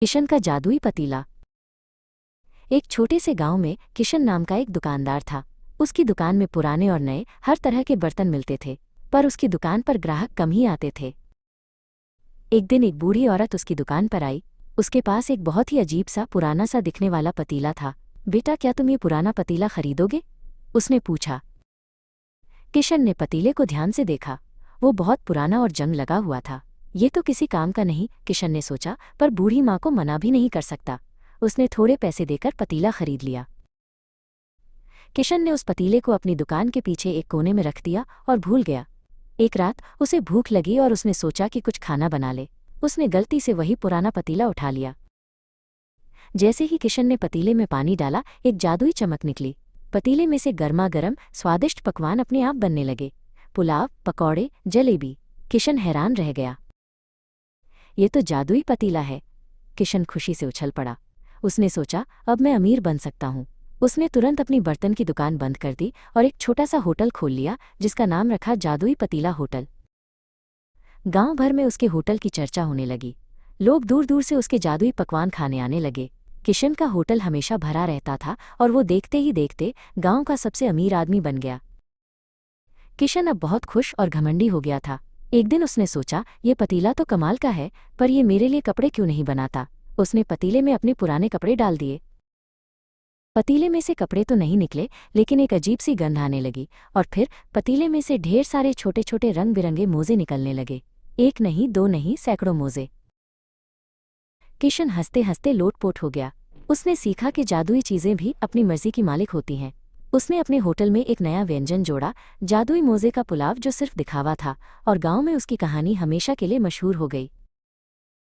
किशन का जादुई पतीला। एक छोटे से गांव में किशन नाम का एक दुकानदार था। उसकी दुकान में पुराने और नए हर तरह के बर्तन मिलते थे, पर उसकी दुकान पर ग्राहक कम ही आते थे। एक दिन एक बूढ़ी औरत उसकी दुकान पर आई। उसके पास एक बहुत ही अजीब सा पुराना सा दिखने वाला पतीला था। बेटा, क्या तुम ये पुराना पतीला खरीदोगे? उसने पूछा। किशन ने पतीले को ध्यान से देखा। वो बहुत पुराना और जंग लगा हुआ था। ये तो किसी काम का नहीं, किशन ने सोचा, पर बूढ़ी माँ को मना भी नहीं कर सकता। उसने थोड़े पैसे देकर पतीला खरीद लिया। किशन ने उस पतीले को अपनी दुकान के पीछे एक कोने में रख दिया और भूल गया। एक रात उसे भूख लगी और उसने सोचा कि कुछ खाना बना ले। उसने गलती से वही पुराना पतीला उठा लिया। जैसे ही किशन ने पतीले में पानी डाला, एक जादुई चमक निकली। पतीले में से गर्मा गर्म स्वादिष्ट पकवान अपने आप बनने लगे। पुलाव, पकौड़े, जलेबी। किशन हैरान रह गया। ये तो जादुई पतीला है। किशन खुशी से उछल पड़ा। उसने सोचा, अब मैं अमीर बन सकता हूँ। उसने तुरंत अपनी बर्तन की दुकान बंद कर दी और एक छोटा सा होटल खोल लिया, जिसका नाम रखा जादुई पतीला होटल। गांव भर में उसके होटल की चर्चा होने लगी। लोग दूर दूर से उसके जादुई पकवान खाने आने लगे। किशन का होटल हमेशा भरा रहता था और वो देखते ही देखते गांव का सबसे अमीर आदमी बन गया। किशन अब बहुत खुश और घमंडी हो गया था। एक दिन उसने सोचा, ये पतीला तो कमाल का है, पर ये मेरे लिए कपड़े क्यों नहीं बनाता? उसने पतीले में अपने पुराने कपड़े डाल दिए। पतीले में से कपड़े तो नहीं निकले, लेकिन एक अजीब सी गंध आने लगी। और फिर पतीले में से ढेर सारे छोटे छोटे रंग बिरंगे मोजे निकलने लगे। एक नहीं, दो नहीं, सैकड़ों मोजे। किशन हंसते हंसते लोटपोट हो गया। उसने सीखा कि जादुई चीजें भी अपनी मर्जी की मालिक होती हैं। उसने अपने होटल में एक नया व्यंजन जोड़ा, जादुई मोजे का पुलाव, जो सिर्फ दिखावा था, और गांव में उसकी कहानी हमेशा के लिए मशहूर हो गई।